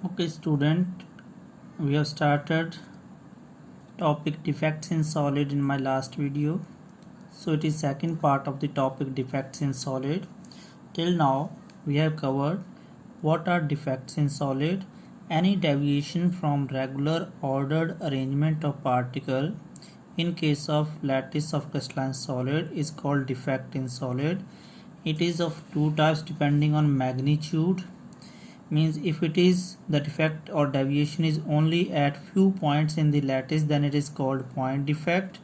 Okay, student, we have started topic defects in solid in my last video. So it is second part of the topic defects in solid. Till now we have covered what are defects in solid, any deviation from regular ordered arrangement of particle in case of lattice of crystalline solid is called defect in solid. It is of two types depending on magnitude. Means if it is the defect or deviation is only at few points in the lattice, then it is called point defect.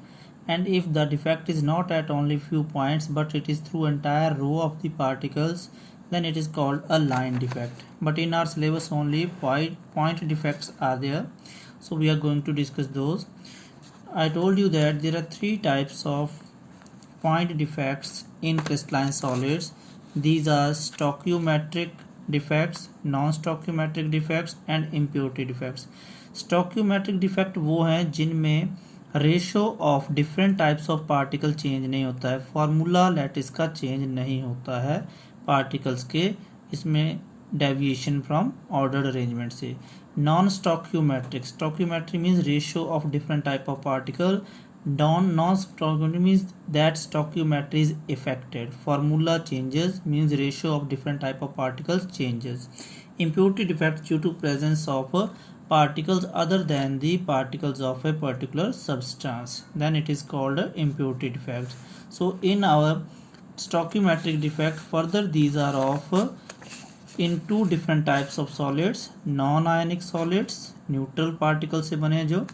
And if the defect is not at only few points but it is through entire row of the particles, then it is called a line defect. But in our syllabus only point defects are there, so we are going to discuss those. I told you that there are three types of point defects in crystalline solids. These are stoichiometric defects, non-stoichiometric defects and impurity defects. Stoichiometric defect वो हैं जिनमें ratio of different types of particle change नहीं होता है, formula lattice का change नहीं होता है पार्टिकल्स के, इसमें डेविएशन फ्रॉम ऑर्डर्ड अरेंजमेंट से. Non stoichiometric, stoichiometry means ratio of different type of particle. Non-stoichiometry means that stoichiometry is affected. Formula changes means ratio of different type of particles changes. Impurity defect due to presence of particles other than the particles of a particular substance, then it is called impurity defect. So in our stoichiometric defect, further these are of in two different types of solids. Non-ionic solids, neutral particles से बने जो,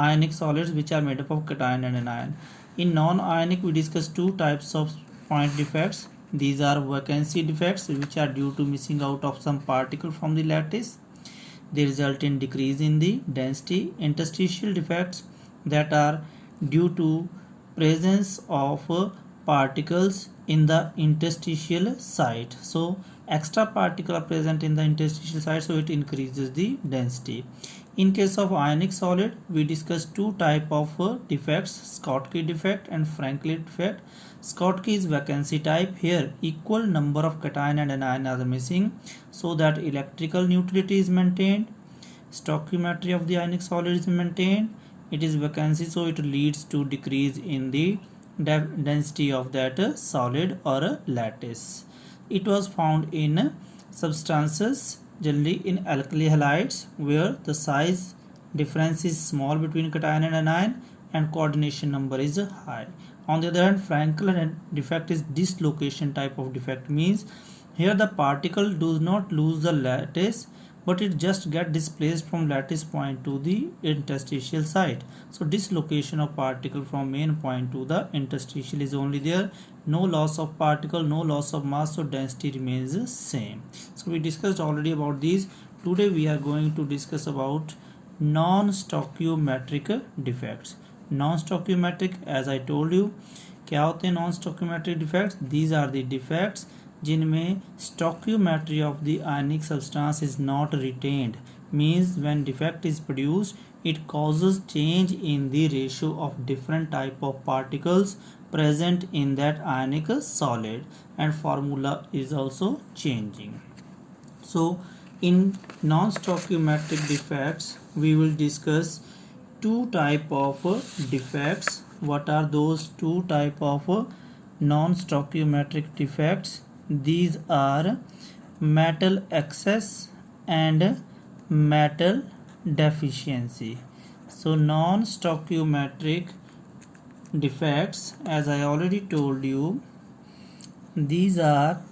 ionic solids which are made up of cation and anion. In non-ionic we discuss two types of point defects. These are vacancy defects which are due to missing out of some particle from the lattice. They result in decrease in the density. Interstitial defects that are due to presence of particles in the interstitial site. So extra particle are present in the interstitial site, so it increases the density. In case of ionic solid, we discuss two type of defects, Schottky defect and Franklin defect. Schottky is vacancy type. Here equal number of cation and anion are missing, so that electrical neutrality is maintained. Stoichiometry of the ionic solid is maintained. It is vacancy, so it leads to decrease in the density of that solid or lattice. It was found in substances, generally in alkali halides, where the size difference is small between cation and anion and coordination number is high. On the other hand, Franklin defect is dislocation type of defect, means here the particle does not lose the lattice but it just get displaced from lattice point to the interstitial site. So dislocation of particle from main point to the interstitial is only there. No loss of particle, no loss of mass, so density remains the same. So we discussed already about these. Today we are going to discuss about non-stoichiometric defects. Non-stoichiometric, as I told you, क्या होते हैं non-stoichiometric defects? These are the defects जिनमें stoichiometry of the ionic substance is not retained, means when defect is produced it causes change in the ratio of different type of particles present in that ionic solid, and formula is also changing. So in non-stoichiometric defects we will discuss two type of defects. What are those two type of non-stoichiometric defects? These are metal excess and metal deficiency. So non-stoichiometric defects, as I already told you, these are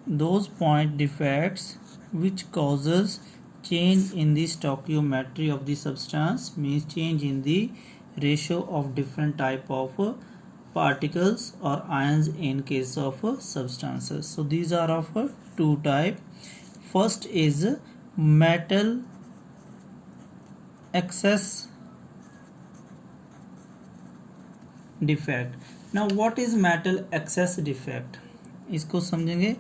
those point defects which causes change in the stoichiometry of the substance, means change in the ratio of different type of particles or ions in case of substances. So these are of two type. First is metal excess defect. Now what is metal excess defect? इसको समझेंगे.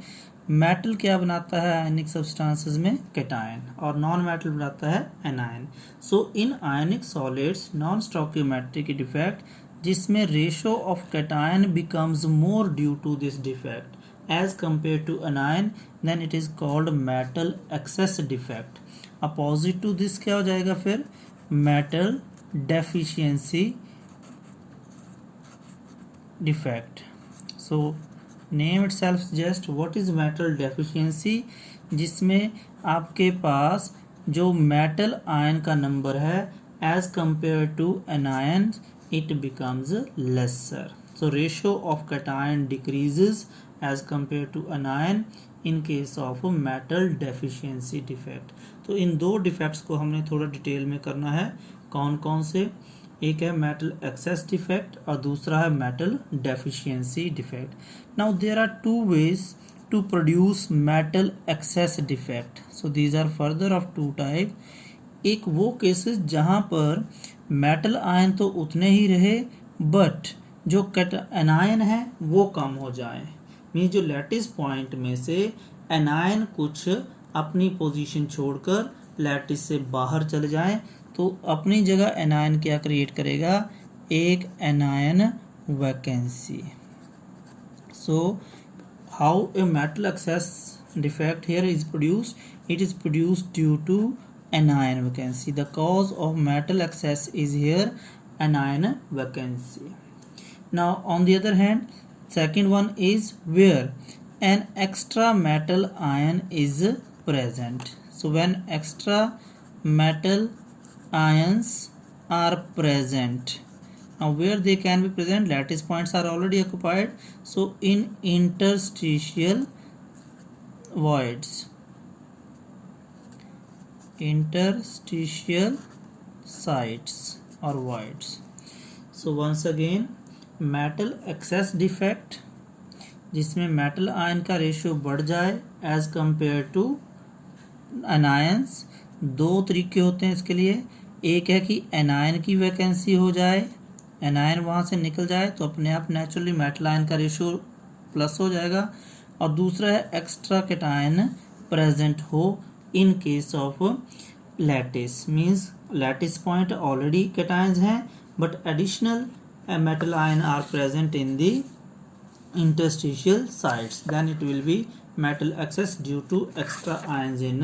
Metal क्या बनाता है ionic substances में? Cation, और non metal बनाता है anion. So in ionic solids non stoichiometric defect जिसमें ratio of cation becomes more due to this defect, as compared to anion, then it is called metal excess defect. Opposite to this क्या हो जाएगा फिर? metal deficiency defect. So name itself suggests what is metal deficiency, जिसमें आपके पास जो metal ion का number है as compared to anion it becomes lesser. So ratio of cation decreases as compared to anion in case of metal deficiency defect. तो इन दो defects को हमने थोड़ा डिटेल में करना है. कौन कौन से? एक है मेटल एक्सेस डिफेक्ट और दूसरा है metal deficiency defect. Now there are two ways to produce metal excess defect. So these are further of two type. एक वो केसेस जहाँ पर मेटल आयन तो उतने ही रहे बट जो एनायन है वो कम हो जाए. मीन जो लैटिस पॉइंट में से एनायन कुछ अपनी पोजीशन छोड़कर लैटिस से बाहर चले जाए तो अपनी जगह एनायन क्या क्रिएट करेगा? एक anion vacancy. So how a metal excess defect here is produced? It is produced due to anion vacancy. The cause of metal excess is here anion vacancy. Now on the other hand, second one is where an extra metal ion is present. So when extra metal ions are present, now where they can be present? Lattice points are already occupied, so in interstitial voids. Interstitial sites or voids. So once again, metal excess defect जिसमें metal ion का ratio बढ़ जाए as compare to anions. दो तरीके होते हैं इसके लिए. एक है कि एनायन की वैकेंसी हो जाए, एनायन वहाँ से निकल जाए तो अपने आप नेचुरली मेटल आयन का रेशियो प्लस हो जाएगा. और दूसरा है एक्स्ट्रा कैटायन प्रेजेंट हो in case of lattice. Means lattice point already cations हैं but additional metal ion are present in the interstitial sites, then it will be metal excess due to extra ions in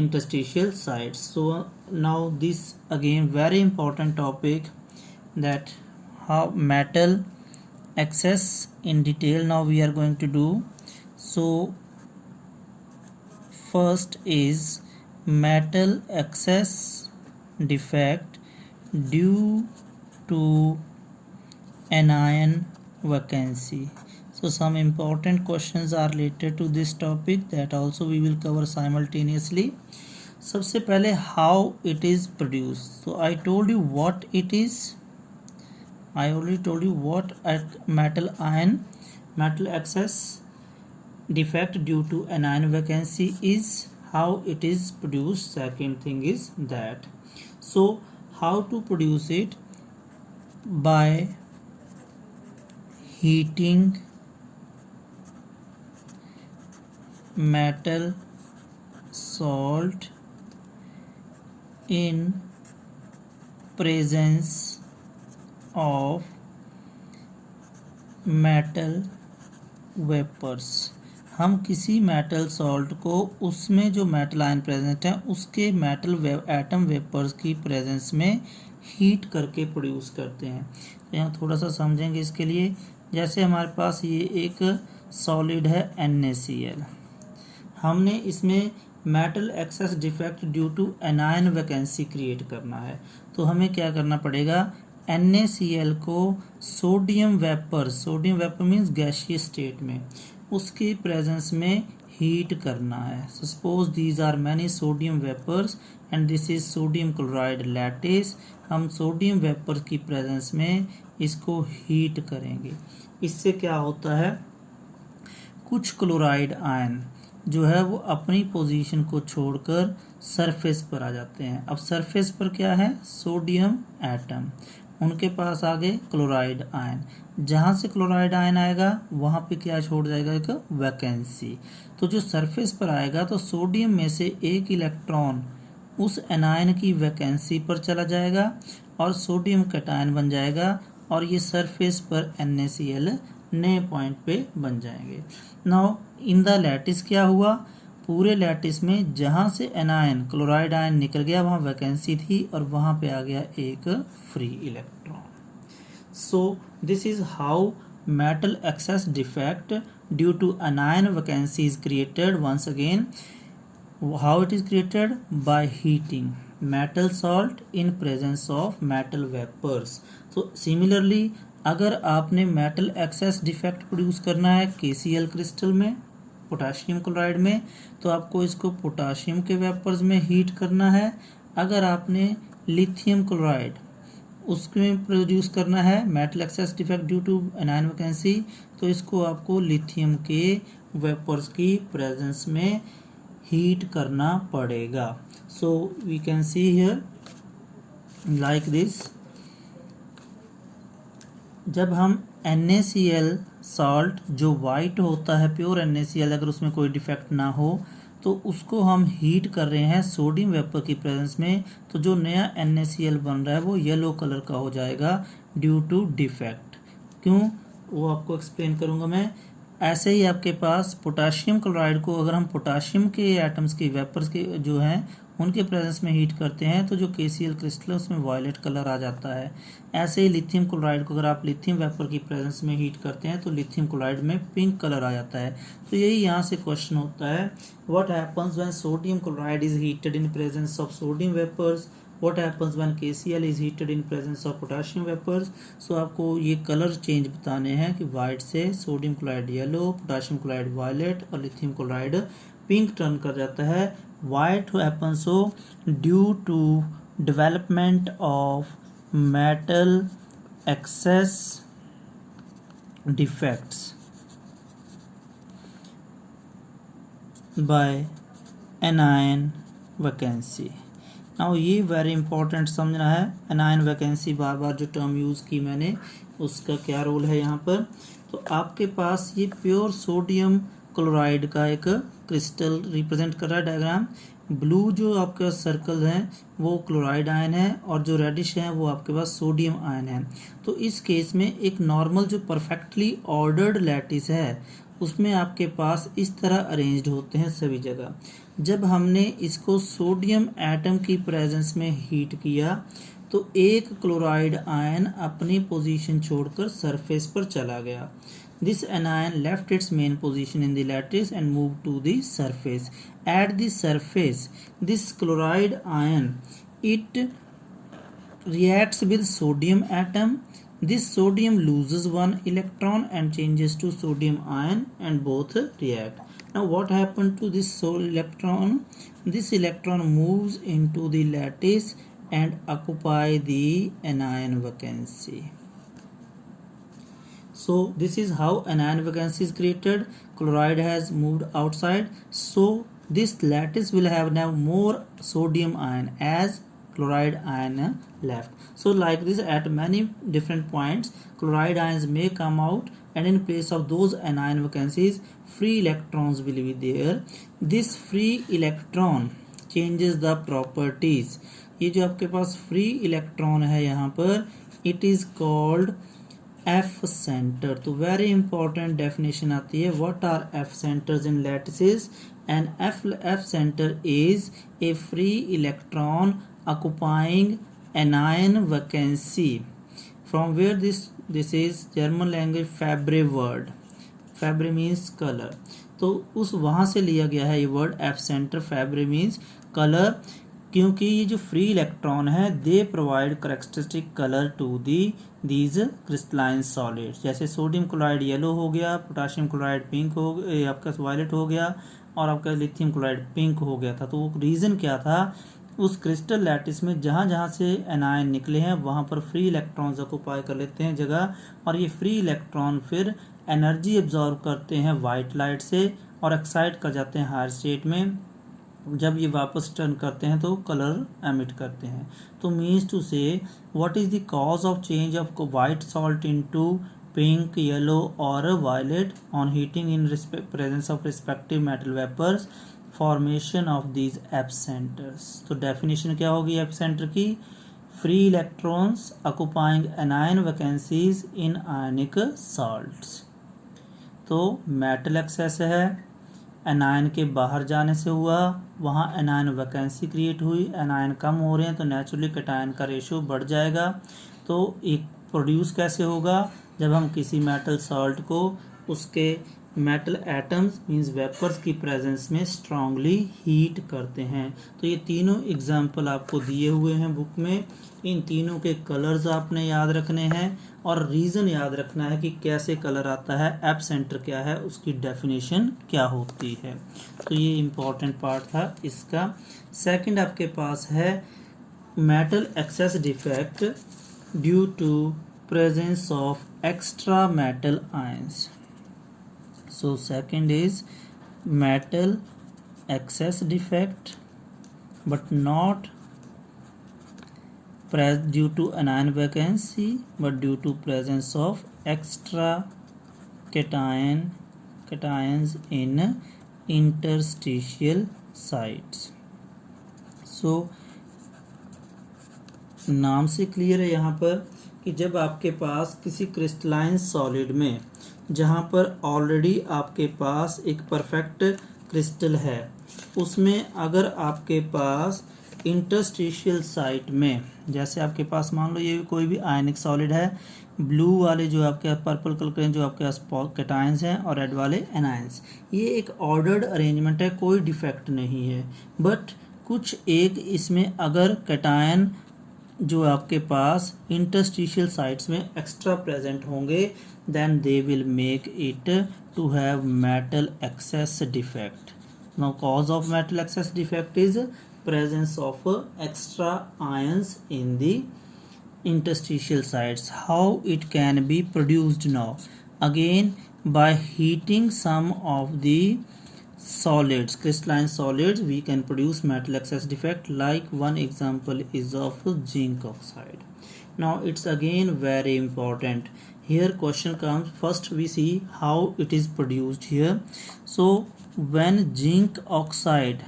interstitial sites. So now this again very important topic, that how metal excess in detail now we are going to do. So first is metal excess defect due to anion vacancy. So some important questions are related to this topic that also we will cover simultaneously. सबसे पहले how it is produced. So I told you what it is. I already told you what metal excess defect due to anion vacancy is. How it is produced. Second thing is that. So how to produce it? By heating metal salt in presence of metal vapors. हम किसी metal salt को उसमें जो metal ion present है उसके metal atom vapours की presence में heat करके प्रोड्यूस करते हैं. तो यहाँ थोड़ा सा समझेंगे इसके लिए. जैसे हमारे पास ये एक सॉलिड है NaCl, हमने इसमें metal excess defect due to anion vacancy create करना है. तो हमें क्या करना पड़ेगा? NaCl को sodium vapour means gaseous state में उसकी प्रेजेंस में हीट करना है. Suppose these are many sodium vapours and this is sodium chloride lattice. हम सोडियम वेपर की प्रेजेंस में इसको हीट करेंगे. इससे क्या होता है? कुछ क्लोराइड आयन जो है वो अपनी पोजीशन को छोड़कर सरफेस पर आ जाते हैं. अब सरफेस पर क्या है? Sodium atom. उनके पास आ गए क्लोराइड आयन. जहाँ से क्लोराइड आयन आएगा वहाँ पे क्या छोड़ जाएगा? एक वैकेंसी. तो जो सरफेस पर आएगा तो सोडियम में से एक इलेक्ट्रॉन उस एनायन की वैकेंसी पर चला जाएगा और सोडियम कैटायन बन जाएगा और ये सरफेस पर NaCl नए पॉइंट पे बन जाएंगे। नाउ इन द लैटिस क्या हुआ, पूरे लैटिस में जहाँ से एनायन क्लोराइड आयन निकल गया वहाँ वैकेंसी थी और वहाँ पे आ गया एक free electron. So this is how metal excess defect due to anion vacancy is created. Once again, how it is created? By heating metal salt in presence of metal vapors. So similarly, अगर आपने metal excess defect produce करना है KCl crystal में, potassium chloride में, तो आपको इसको potassium के वेपर्स में हीट करना है। अगर आपने लिथियम क्लोराइड उसमें प्रोड्यूस करना है metal excess defect due to anion vacancy, तो इसको आपको लिथियम के वेपर्स की प्रेजेंस में हीट करना पड़ेगा। So we can see here like this, जब हम NaCl सॉल्ट जो वाइट होता है प्योर NaCl, अगर उसमें कोई डिफेक्ट ना हो तो उसको हम हीट कर रहे हैं सोडियम वेपर की प्रेजेंस में, तो जो नया NaCl बन रहा है वो येलो कलर का हो जाएगा ड्यू टू डिफेक्ट। क्यों, वो आपको एक्सप्लेन करूंगा मैं। ऐसे ही आपके पास पोटाशियम क्लोराइड को अगर हम पोटाशियम के एटम्स के वेपर्स के जो हैं उनके प्रेजेंस में हीट करते हैं तो जो KCl क्रिस्टल है उसमें वायलेट कलर आ जाता है। ऐसे ही लिथियम क्लोराइड को अगर आप लिथियम वेपर की प्रेजेंस में हीट करते हैं तो लिथियम क्लोराइड में पिंक कलर आ जाता है। तो यही यहाँ से क्वेश्चन होता है, what happens when sodium chloride is heated in presence of sodium vapours, what happens when KCl is heated in presence of potassium vapors। So आपको ये कलर चेंज बताने हैं कि वाइट से sodium chloride yellow, potassium chloride violet और lithium chloride pink turn कर जाता है। Why it happens so due to development of metal excess defects by anion vacancy. Now ये वेरी इंपॉर्टेंट समझना है, एनायन वैकेंसी बार बार जो टर्म यूज़ की मैंने उसका क्या रोल है यहाँ पर। तो आपके पास ये प्योर सोडियम क्लोराइड का एक क्रिस्टल रिप्रेजेंट कर रहा है डायग्राम। ब्लू जो आपके पास सर्कल हैं वो क्लोराइड आयन है और जो रेडिश है वो आपके पास सोडियम आयन है। तो इस केस में एक नॉर्मल जो परफेक्टली ऑर्डर्ड लैटिस है उसमें आपके पास इस तरह अरेंज्ड होते हैं सभी जगह। जब हमने इसको सोडियम एटम की प्रेजेंस में हीट किया तो एक क्लोराइड आयन अपनी पोजीशन छोड़कर सरफेस पर चला गया। This anion left its main position in the lattice and moved to the surface. At the surface, this chloride ion, it reacts with sodium atom. This sodium loses one electron and changes to sodium ion and both react. Now what happened to this electron? This electron moves into the lattice and occupy the anion vacancy. So this is how anion vacancy is created. Chloride has moved outside, so this lattice will have now more sodium ion as chloride ion left. So like this, at many different points chloride ions may come out, and in place of those anion vacancies free electrons will be there. This free electron changes the properties. ये जो आपके पास free electron है यहाँ पर, it is called F center। तो very important definition आती है, what are F centers in lattices? And F center is a free electron occupying anion vacancy. From where this is German language Fabre word. Fabre means color, तो उस वहाँ से लिया गया है ये word F center। Fabre means color, क्योंकि ये जो फ्री इलेक्ट्रॉन है they provide characteristic colour to these crystalline solid. जैसे सोडियम क्लोराइड येलो हो गया, पोटाशियम क्लोराइड पिंक हो गया, आपका वायलेट हो गया, और आपका लिथियम क्लोराइड पिंक हो गया था। तो वो रीज़न क्या था, उस क्रिस्टल लैटिस में जहाँ जहाँ से एनायन निकले हैं वहाँ पर फ्री इलेक्ट्रॉन्स ऑक्युपाई कर लेते हैं जगह, और ये फ्री इलेक्ट्रॉन फिर एनर्जी एब्जॉर्ब करते हैं वाइट लाइट से और एक्साइट कर जाते हैं हायर स्टेट में। जब ये वापस टर्न करते हैं तो कलर एमिट करते हैं। तो means to say what is the cause of change of white salt into pink, yellow और violet on heating in presence of respective metal vapours, formation of these F centres. तो definition क्या होगी F centre की, free electrons occupying anion vacancies in ionic salts. तो metal excess है, anion के बाहर जाने से हुआ, वहाँ एनायन वैकेंसी क्रिएट हुई, एनायन कम हो रहे हैं तो नेचुरली कैटायन का रेशियो बढ़ जाएगा। तो एक प्रोड्यूस कैसे होगा, जब हम किसी मेटल सॉल्ट को उसके मेटल एटम्स मींस वेपर्स की प्रेजेंस में स्ट्रांगली हीट करते हैं। तो ये तीनों एग्जाम्पल आपको दिए हुए हैं बुक में। इन तीनों के कलर्स आपने याद रखने हैं और रीज़न याद रखना है कि कैसे कलर आता है, एप सेंटर क्या है, उसकी डेफिनेशन क्या होती है। तो ये इम्पोर्टेंट पार्ट था इसका। सेकंड आपके पास है metal excess defect due to presence of extra metal ions. So second is metal excess defect but not due to anion vacancy but due to presence of extra cations in interstitial sites. So नाम से clear है यहाँ पर कि जब आपके पास किसी crystalline solid में जहाँ पर ऑलरेडी आपके पास एक परफेक्ट क्रिस्टल है, उसमें अगर आपके पास इंटरस्टिशियल साइट में, जैसे आपके पास मान लो ये कोई भी आयनिक सॉलिड है, ब्लू वाले जो आपके पर्पल कलर के जो आपके पास कैटायंस हैं और रेड वाले एनायंस, ये एक ऑर्डर्ड अरेंजमेंट है, कोई डिफेक्ट नहीं है। बट कुछ एक इसमें अगर कैटायन जो आपके पास इंटरस्टिशियल साइट्स में एक्स्ट्रा प्रेजेंट होंगे, then they will make it to have metal excess defect. Now cause of metal excess defect is presence of extra ions in the interstitial sites. How it can be produced now? Again, by heating some of the solids, crystalline solids, we can produce metal excess defect. Like one example is of zinc oxide. Now it's again very important. Here question comes, first we see how it is produced here. So when zinc oxide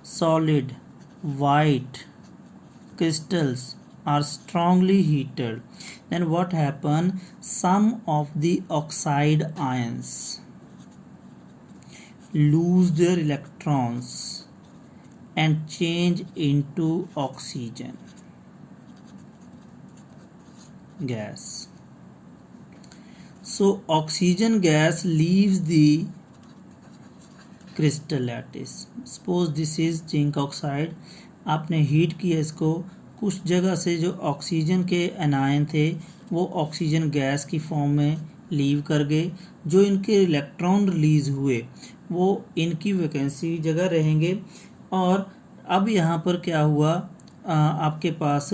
solid white crystals are strongly heated, then what happen, some of the oxide ions lose their electrons and change into oxygen gas. So oxygen gas leaves the crystal lattice. Suppose this is zinc oxide, आपने heat किया इसको, कुछ जगह से जो oxygen के anion थे वो ऑक्सीजन गैस की फॉर्म में लीव कर गए, जो इनके इलेक्ट्रॉन रिलीज हुए वो इनकी वैकेंसी जगह रहेंगे। और अब यहाँ पर क्या हुआ, आपके पास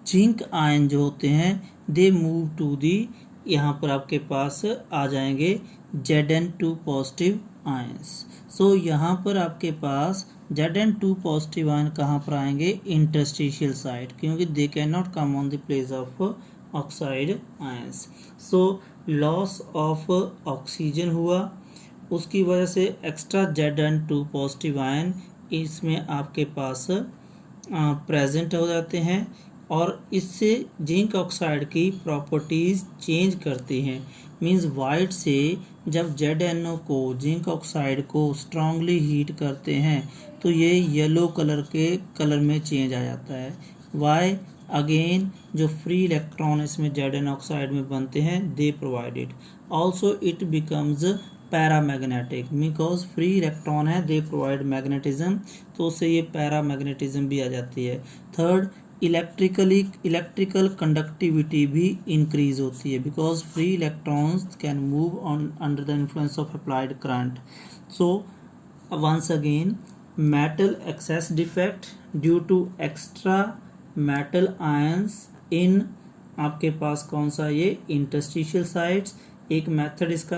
जिंक आयन जो होते हैं दे मूव टू दी, यहाँ पर आपके पास आ जाएंगे Zn2 पॉजिटिव आयंस। सो यहाँ पर आपके पास Zn2 पॉजिटिव आयन कहाँ पर आएंगे, इंटरस्टिशियल साइट, क्योंकि they can not come on the place of oxide ions. So loss of oxygen हुआ, उसकी वजह से एक्स्ट्रा Zn2 पॉजिटिव आयन इसमें आपके पास प्रेजेंट हो जाते हैं और इससे जिंक ऑक्साइड की प्रॉपर्टीज़ चेंज करती हैं। मींस वाइट से जब ZnO को जिंक ऑक्साइड को स्ट्रांगली हीट करते हैं तो ये येलो कलर में चेंज आ जाता है। वाई, अगेन जो फ्री इलेक्ट्रॉन इसमें Zn ऑक्साइड में बनते हैं दे provided, also it becomes paramagnetic, because free electron है दे प्रोवाइड मैग्नेटिज्म, तो उससे ये पैरामैग्नेटिज्म भी आ जाती है। थर्ड, इलेक्ट्रिकल कंडक्टिविटी भी इंक्रीज होती है, because free electrons can move on under the influence of applied current. So once again, metal excess defect due to extra metal ions in आपके पास कौन सा, ये इंटरस्टिशियल साइट्स। एक मेथड इसका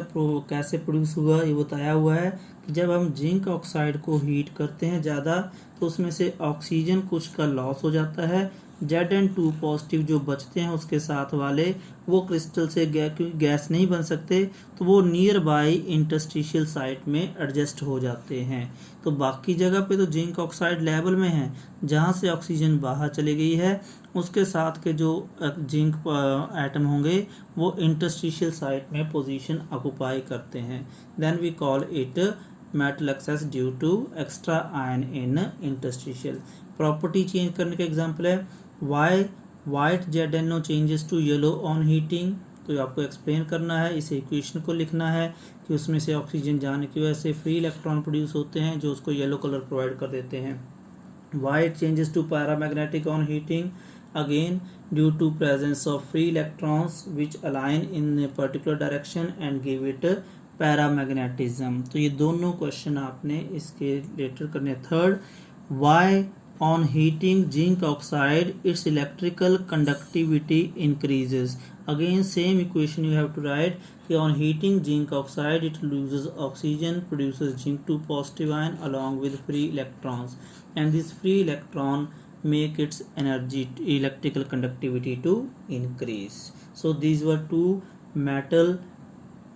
कैसे प्रोड्यूस हुआ ये बताया हुआ है कि जब हम जिंक ऑक्साइड को हीट करते हैं ज़्यादा तो उसमें से ऑक्सीजन कुछ का लॉस हो जाता है Zn2 पॉजिटिव जो बचते हैं उसके साथ वाले वो क्रिस्टल से गैस नहीं बन सकते, तो वो नियर बाई इंटरस्टिशियल साइट में एडजस्ट हो जाते हैं। तो बाकी जगह पे तो जिंक ऑक्साइड लेवल में है, जहाँ से ऑक्सीजन बाहर चली गई है उसके साथ के जो जिंक एटम होंगे वो इंटरस्टिशियल साइट में पोजीशन ऑक्युपाई करते हैं। Then we call it metal excess due to extra ion in interstitial. Property change करने का एग्जांपल है why white ZnO changes to yellow on heating. तो आपको एक्सप्लेन करना है, इस इक्वेशन को लिखना है कि उसमें से ऑक्सीजन जाने की वजह से फ्री इलेक्ट्रॉन प्रोड्यूस होते हैं जो उसको येलो कलर प्रोवाइड कर देते हैं। White changes to paramagnetic on heating, again due to presence of free electrons which align in a particular direction and give it paramagnetism. तो ये दोनों क्वेश्चन आपने इसके रिलेटेड करने। Third, why on heating zinc oxide its electrical conductivity increases। again same equation you have to write कि on heating zinc oxide it loses oxygen, produces zinc 2 positive ion along with free electrons, and this free electron make its energy electrical conductivity to increase। so these were two metal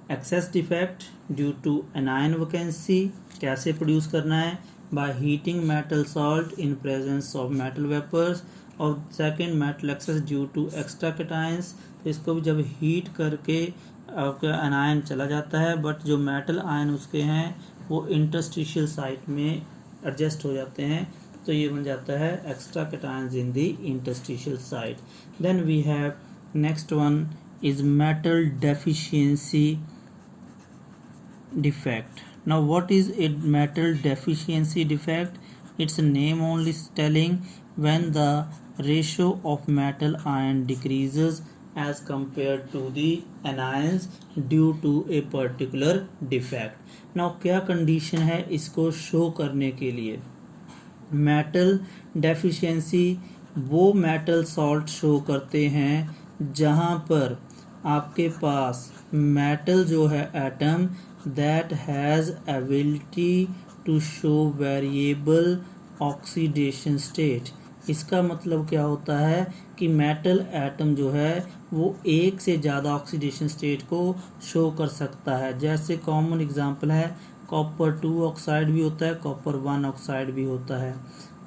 excess defect due to anion vacancy। कैसे produce करना है? by heating metal salt in presence of metal vapors, और second metal excess due to extra cations। तो इसको भी जब heat करके आपका अनायन चला जाता है बट जो मेटल आयन उसके हैं वो इंटरस्टिशियल साइट में एडजस्ट हो जाते हैं, तो ये बन जाता है extra cations in the interstitial site. Then we have next one is metal deficiency defect। now what is a metal deficiency defect? its name only telling when the ratio of metal ion decreases as compared to the anions due to a particular defect। now क्या condition है इसको show करने के लिए? Metal deficiency वो metal salt show करते हैं जहाँ पर आपके पास मेटल जो है atom that has ability to show variable oxidation state। इसका मतलब क्या होता है कि मेटल एटम जो है वो एक से ज़्यादा ऑक्सीडेशन स्टेट को शो कर सकता है। जैसे कॉमन एग्जांपल है कॉपर 2 ऑक्साइड भी होता है, कॉपर 1 ऑक्साइड भी होता है,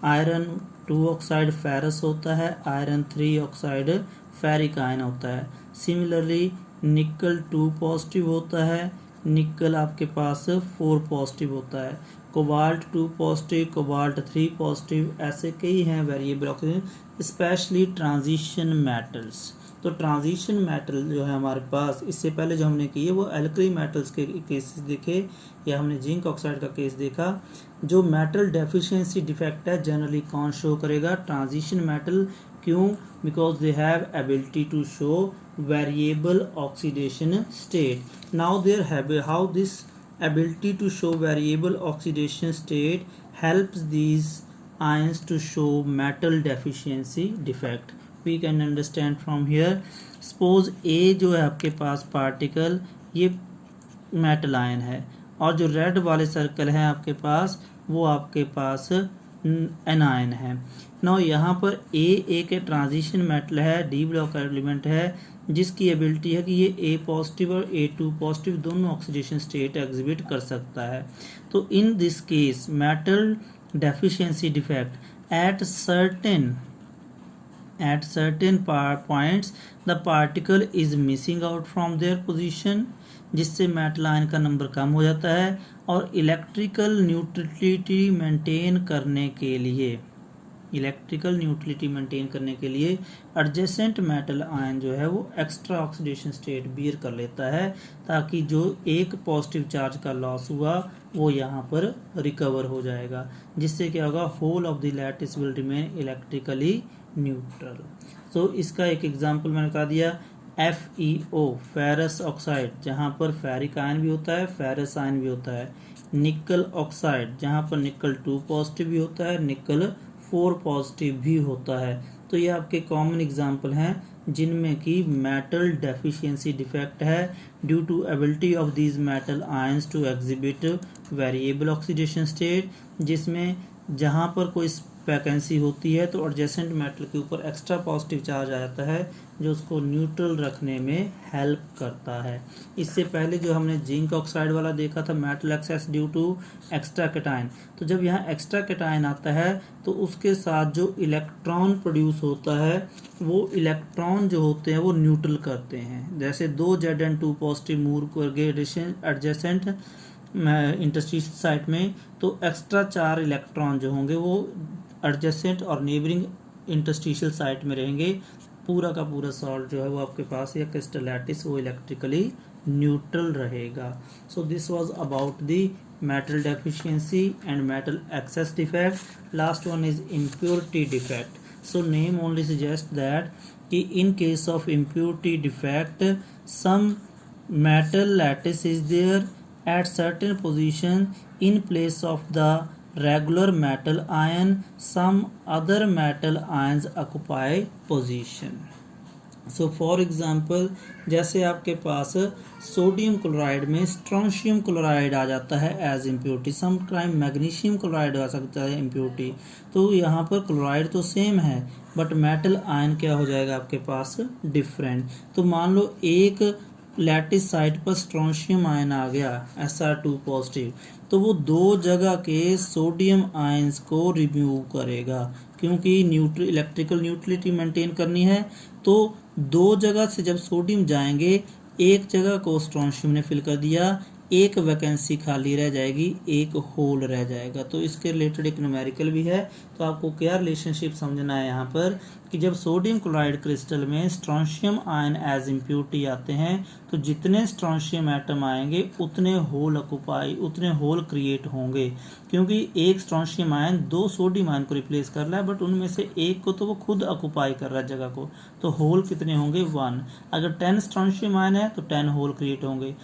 आयरन 2 ऑक्साइड फेरस होता है, आयरन 3 ऑक्साइड फेरिक आयन होता है। सिमिलरली निकल 2 पॉजिटिव होता है, निकल आपके पास 4 पॉजिटिव होता है, कोबाल्ट 2 पॉजिटिव, कोबाल्ट 3 पॉजिटिव, ऐसे कई हैं variable oxygen. Specially transition metals. तो ट्रांजिशन मेटल जो है हमारे पास, इससे पहले जो हमने किए वो एल्कली मेटल्स के केसेस देखे या हमने जिंक ऑक्साइड का केस देखा। जो मेटल डेफिशिएंसी डिफेक्ट है जनरली कौन शो करेगा? Transition metal. क्यों? Because they have ability to show variable oxidation state। now there have how this ability to show variable oxidation state helps these ions to show metal deficiency defect। we can understand from here। suppose A जो है आपके पास particle ये metal ion है और जो red वाले circle है आपके पास वो आपके पास एनायन है। now यहाँ पर A एक ट्रांजिशन मेटल है, डी ब्लॉक एलिमेंट है जिसकी एबिलिटी है कि ये A पॉजिटिव और A2 पॉजिटिव दोनों ऑक्सीडेशन स्टेट एग्जिबिट कर सकता है। तो in this case metal deficiency defect at certain points the particle is missing out from their position, जिससे मेटल आयन का नंबर कम हो जाता है और इलेक्ट्रिकल न्यूट्रलिटी मेंटेन करने के लिए एडजेसेंट मेटल आयन जो है वो एक्स्ट्रा ऑक्सीडेशन स्टेट बियर कर लेता है ताकि जो एक पॉजिटिव चार्ज का लॉस हुआ वो यहाँ पर रिकवर हो जाएगा, जिससे क्या होगा? Whole of the lattice will remain electrically neutral. तो इसका एक एग्जांपल मैंने बता दिया FeO फेरस ऑक्साइड, जहाँ पर फेरिक आयन भी होता है, फेरस आयन भी होता है। निकल ऑक्साइड, जहाँ पर निकल 2 पॉजिटिव भी होता है, निकल 4 पॉजिटिव भी होता है। तो ये आपके कॉमन एग्जांपल हैं जिनमें कि मेटल डेफिशिएंसी डिफेक्ट है due to ability of these metal ions to exhibit variable oxidation state, जिसमें जहाँ पर कोई वैकेंसी होती है तो एडजेसेंट मेटल के ऊपर एक्स्ट्रा पॉजिटिव चार्ज आ जाता है जो उसको न्यूट्रल रखने में हेल्प करता है। इससे पहले जो हमने जिंक ऑक्साइड वाला देखा था, metal excess due to extra cation, तो जब यहाँ एक्स्ट्रा कैटायन आता है तो उसके साथ जो इलेक्ट्रॉन प्रोड्यूस होता है वो इलेक्ट्रॉन जो होते हैं वो न्यूट्रल करते हैं। जैसे 2 Zn2 पॉजिटिव मूव करके एडजेसेंट इंटरस्टिशियल साइट में, तो एक्स्ट्रा 4 इलेक्ट्रॉन जो होंगे वो एडजेसेंट और नेबरिंग इंटरस्टिशियल साइट में रहेंगे। पूरा का पूरा सॉल्ट जो है वो आपके पास या क्रिस्टल लैटिस वो इलेक्ट्रिकली न्यूट्रल रहेगा। So this was about the metal deficiency and metal excess defect. Last one is impurity defect. So name only suggest that कि in case of impurity defect some metal lattice is there at certain position in place of the regular metal ion, some other metal ions occupy position. So for example, जैसे आपके पास sodium chloride में strontium chloride आ जाता है as impurity, some time magnesium chloride आ सकता है इम्प्योरिटी, तो यहाँ पर क्लोराइड तो सेम है बट मेटल आयन क्या हो जाएगा आपके पास डिफरेंट। तो मान लो एक लैटिस साइट पर स्ट्रोंशियम आयन आ गया Sr2 पॉजिटिव, तो वो 2 जगह के सोडियम आयंस को रिमूव करेगा क्योंकि इलेक्ट्रिकल न्यूट्रलिटी मेंटेन करनी है। तो 2 जगह से जब सोडियम जाएंगे, एक जगह को स्ट्रोंशियम ने फिल कर दिया, एक वैकेंसी खाली रह जाएगी, एक होल रह जाएगा। तो इसके रिलेटेड एक न्यूमेरिकल भी है। तो आपको क्या रिलेशनशिप समझना है यहाँ पर कि जब सोडियम क्लोराइड क्रिस्टल में स्ट्रोंशियम आयन एज इम्प्योरिटी आते हैं तो जितने स्ट्रोंशियम एटम आएंगे उतने होल क्रिएट होंगे, क्योंकि एक स्ट्रोंशियम आयन 2 सोडियम आयन को रिप्लेस कर रहा है बट उनमें से एक को तो वो खुद ऑक्यूपाई कर रहा है जगह को, तो होल कितने होंगे 1। अगर 10 स्ट्रोंशियम आयन है तो 10 होल क्रिएट होंगे।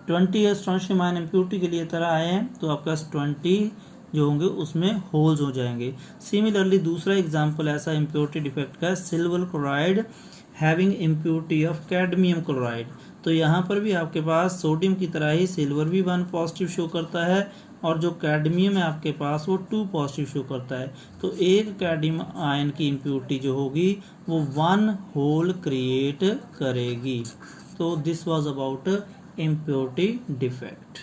20 स्ट्रोंशियम आयन इम्प्योरिटी के लिए तरह आए हैं तो आपके पास 20 जो होंगे उसमें होल्स हो जाएंगे। सिमिलरली दूसरा एग्जांपल ऐसा इम्प्योरिटी डिफेक्ट का, silver chloride having impurity of cadmium chloride, तो यहाँ पर भी आपके पास सोडियम की तरह ही सिल्वर भी 1 पॉजिटिव शो करता है और जो कैडमियम है आपके पास वो 2 पॉजिटिव शो करता है। तो एक कैडमियम आयन की इम्प्योरिटी जो होगी वो 1 होल क्रिएट करेगी। तो this was about impurity defect.